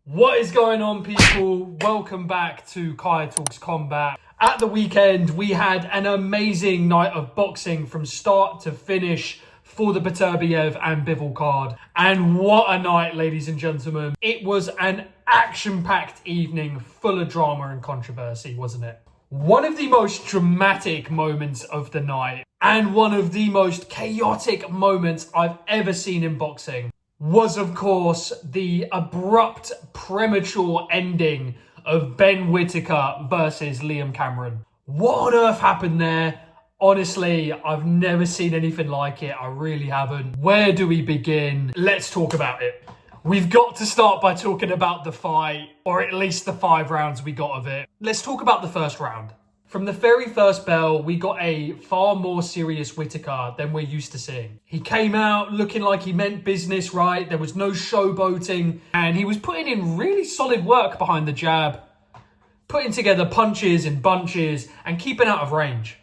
What is going on, people? Welcome back to Kai Talks Combat. At the weekend, we had an amazing night of boxing from start to finish for the Beterbiev and Bivol card. And what a night, ladies and gentlemen. It was an action-packed evening full of drama and controversy, wasn't it? One of the most dramatic moments of the night and one of the most chaotic moments I've ever seen in boxing was, of course, the abrupt, premature ending of Whittaker versus Liam Cameron. What on earth happened there? Honestly, I've never seen anything like it. I really haven't. Where do we begin? Let's talk about it. We've got to start by talking about the fight, or at least the 5 rounds we got of it. Let's talk about the first round. From the very first bell, we got a far more serious Whittaker than we're used to seeing. He came out looking like he meant business, right? There was no showboating, and he was putting in really solid work behind the jab, putting together punches in bunches and keeping out of range.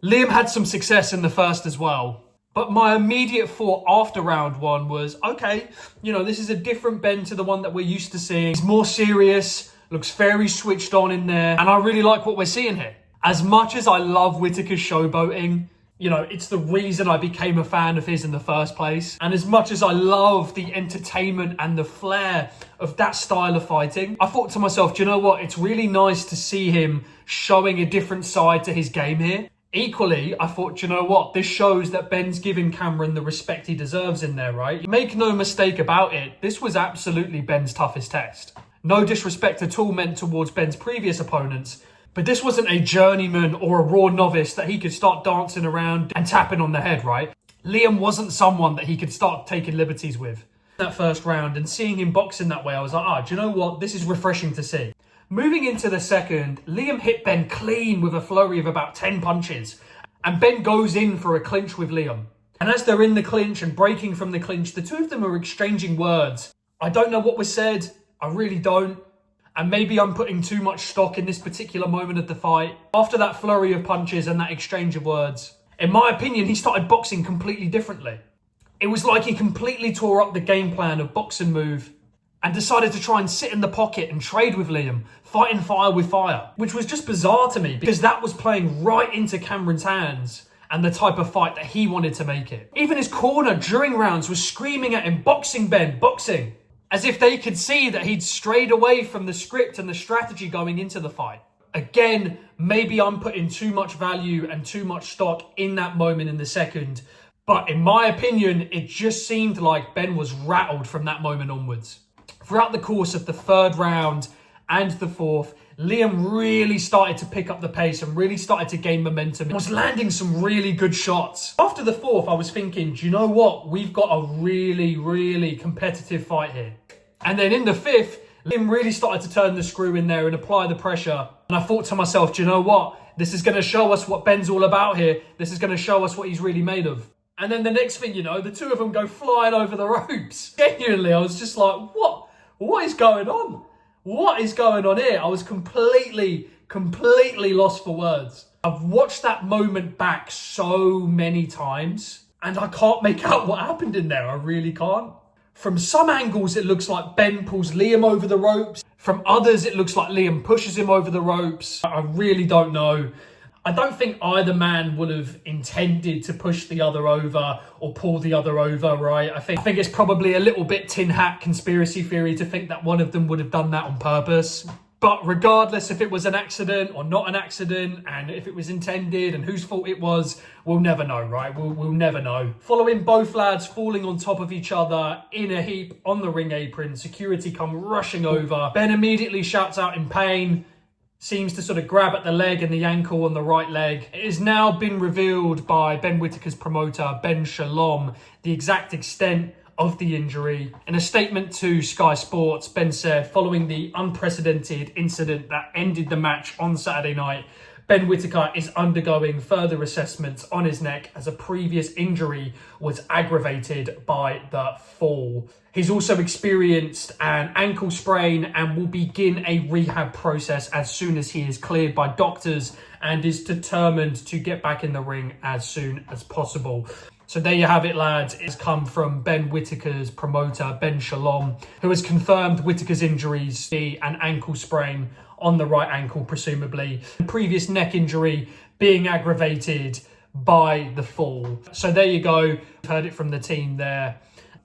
Liam had some success in the first as well, but my immediate thought after round 1 was, okay, this is a different Ben to the one that we're used to seeing. He's more serious, looks very switched on in there, and I really like what we're seeing here. As much as I love Whittaker's showboating, it's the reason I became a fan of his in the first place. And as much as I love the entertainment and the flair of that style of fighting, I thought to myself, do you know what? It's really nice to see him showing a different side to his game here. Equally, I thought, do you know what? This shows that Ben's giving Cameron the respect he deserves in there, right? Make no mistake about it. This was absolutely Ben's toughest test. No disrespect at all meant towards Ben's previous opponents, but this wasn't a journeyman or a raw novice that he could start dancing around and tapping on the head, right? Liam wasn't someone that he could start taking liberties with. That first round, and seeing him boxing that way, I was like, do you know what? This is refreshing to see. Moving into the second, Liam hit Ben clean with a flurry of about 10 punches, and Ben goes in for a clinch with Liam. And as they're in the clinch and breaking from the clinch, the two of them are exchanging words. I don't know what was said. I really don't. And maybe I'm putting too much stock in this particular moment of the fight. After that flurry of punches and that exchange of words, in my opinion, he started boxing completely differently. It was like he completely tore up the game plan of box and move and decided to try and sit in the pocket and trade with Liam, fighting fire with fire, which was just bizarre to me because that was playing right into Cameron's hands and the type of fight that he wanted to make it. Even his corner during rounds was screaming at him, boxing Ben, boxing, as if they could see that he'd strayed away from the script and the strategy going into the fight. Again, maybe I'm putting too much value and too much stock in that moment in the second, but in my opinion, it just seemed like Ben was rattled from that moment onwards. Throughout the course of the third round and the fourth, Liam really started to pick up the pace and really started to gain momentum. He was landing some really good shots. After the fourth, I was thinking, do you know what? We've got a really, really competitive fight here. And then in the fifth, Liam really started to turn the screw in there and apply the pressure. And I thought to myself, do you know what? This is going to show us what Ben's all about here. This is going to show us what he's really made of. And then the next thing you know, the two of them go flying over the ropes. Genuinely, I was just like, what? What is going on? What is going on here? I was completely lost for words. I've watched that moment back so many times and I can't make out what happened in there. I really can't. From some angles, it looks like Ben pulls Liam over the ropes. From others, it looks like Liam pushes him over the ropes. I really don't know. I don't think either man would have intended to push the other over or pull the other over, right? I think it's probably a little bit tin hat conspiracy theory to think that one of them would have done that on purpose. But regardless if it was an accident or not an accident, and if it was intended and whose fault it was, we'll never know, right? We'll never know. Following both lads falling on top of each other in a heap on the ring apron, security come rushing over. Ben immediately shouts out in pain, seems to sort of grab at the leg and the ankle on the right leg. It has now been revealed by Ben Whittaker's promoter, Ben Shalom, the exact extent of the injury. In a statement to Sky Sports, Ben said, following the unprecedented incident that ended the match on Saturday night, Ben Whittaker is undergoing further assessments on his neck as a previous injury was aggravated by the fall. He's also experienced an ankle sprain and will begin a rehab process as soon as he is cleared by doctors and is determined to get back in the ring as soon as possible. So there you have it, lads. It's come from Ben Whittaker's promoter, Ben Shalom, who has confirmed Whittaker's injuries, an ankle sprain on the right ankle, presumably. The previous neck injury being aggravated by the fall. So there you go. Heard it from the team there.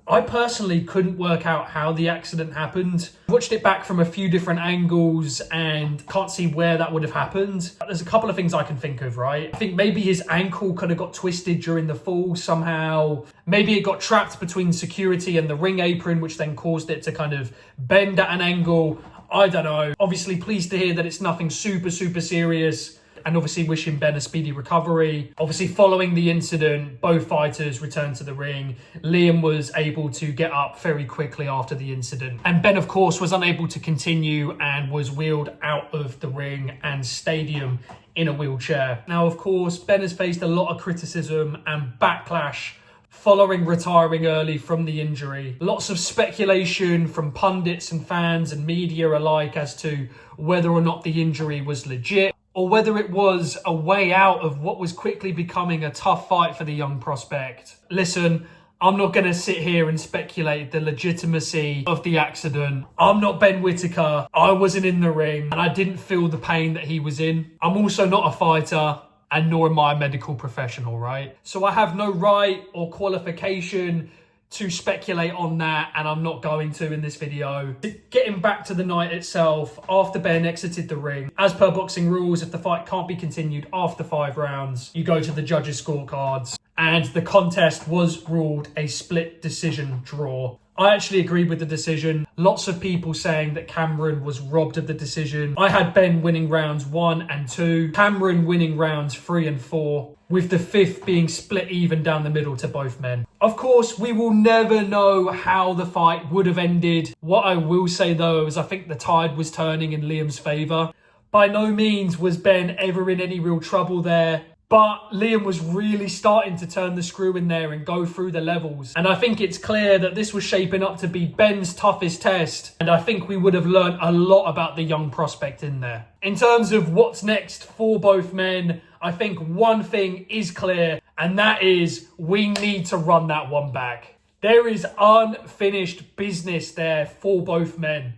I personally couldn't work out how the accident happened. Watched it back from a few different angles and can't see where that would have happened. There's a couple of things I can think of, right? I think maybe his ankle could have got twisted during the fall somehow. Maybe it got trapped between security and the ring apron, which then caused it to kind of bend at an angle. I don't know. Obviously pleased to hear that it's nothing super serious. And obviously wishing Ben a speedy recovery. Obviously following the incident, both fighters returned to the ring. Liam was able to get up very quickly after the incident. And Ben, of course, was unable to continue and was wheeled out of the ring and stadium in a wheelchair. Now, of course, Ben has faced a lot of criticism and backlash following retiring early from the injury. Lots of speculation from pundits and fans and media alike as to whether or not the injury was legit, or whether it was a way out of what was quickly becoming a tough fight for the young prospect. Listen, I'm not going to sit here and speculate the legitimacy of the accident. I'm not Ben Whittaker. I wasn't in the ring and I didn't feel the pain that he was in. I'm also not a fighter, and nor am I a medical professional, right? So I have no right or qualification to speculate on that, and I'm not going to in this video. Getting back to the night itself, after Ben exited the ring, as per boxing rules, if the fight can't be continued after 5 rounds, you go to the judges' scorecards, and the contest was ruled a split decision draw. I actually agreed with the decision. Lots of people saying that Cameron was robbed of the decision. I had Ben winning rounds 1 and 2, Cameron winning rounds 3 and 4, with the 5th being split even down the middle to both men. Of course, we will never know how the fight would have ended. What I will say though is I think the tide was turning in Liam's favour. By no means was Ben ever in any real trouble there, but Liam was really starting to turn the screw in there and go through the levels. And I think it's clear that this was shaping up to be Ben's toughest test. And I think we would have learned a lot about the young prospect in there. In terms of what's next for both men, I think one thing is clear, and that is we need to run that one back. There is unfinished business there for both men.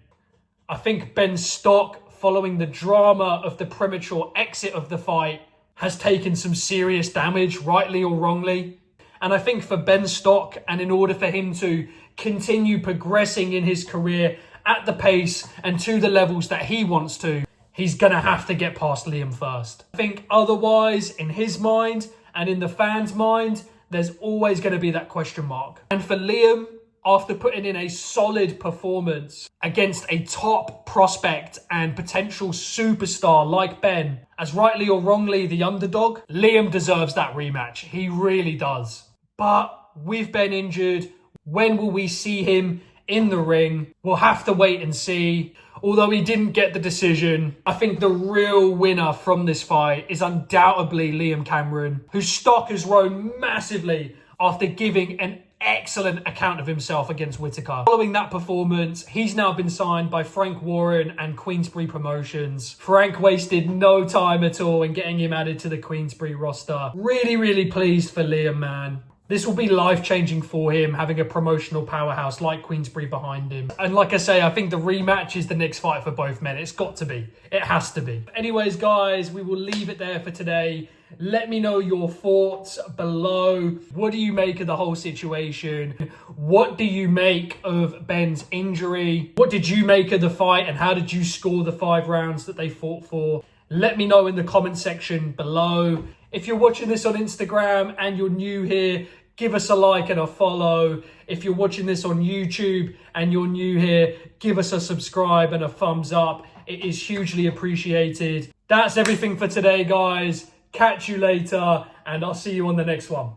I think Ben's stock, following the drama of the premature exit of the fight, has taken some serious damage, rightly or wrongly. And I think for Ben's stock, and in order for him to continue progressing in his career at the pace and to the levels that he wants to, he's going to have to get past Liam first. I think otherwise, in his mind and in the fans' mind, there's always going to be that question mark. And for Liam, after putting in a solid performance against a top prospect and potential superstar like Ben, as rightly or wrongly the underdog, Liam deserves that rematch. He really does. But with Ben injured, when will we see him in the ring? We'll have to wait and see. Although he didn't get the decision, I think the real winner from this fight is undoubtedly Liam Cameron, whose stock has grown massively after giving an excellent account of himself against Whittaker. Following that performance, he's now been signed by Frank Warren and Queensberry Promotions. Frank wasted no time at all in getting him added to the Queensberry roster. Really pleased for Liam, man. This will be life-changing for him, having a promotional powerhouse like Queensberry behind him. And like I say, I think the rematch is the next fight for both men. It's got to be. It has to be. Anyways, guys, we will leave it there for today. Let me know your thoughts below. What do you make of the whole situation? What do you make of Ben's injury? What did you make of the fight, and how did you score the 5 rounds that they fought for? Let me know in the comment section below. If you're watching this on Instagram and you're new here, give us a like and a follow. If you're watching this on YouTube and you're new here, give us a subscribe and a thumbs up. It is hugely appreciated. That's everything for today, guys. Catch you later, and I'll see you on the next one.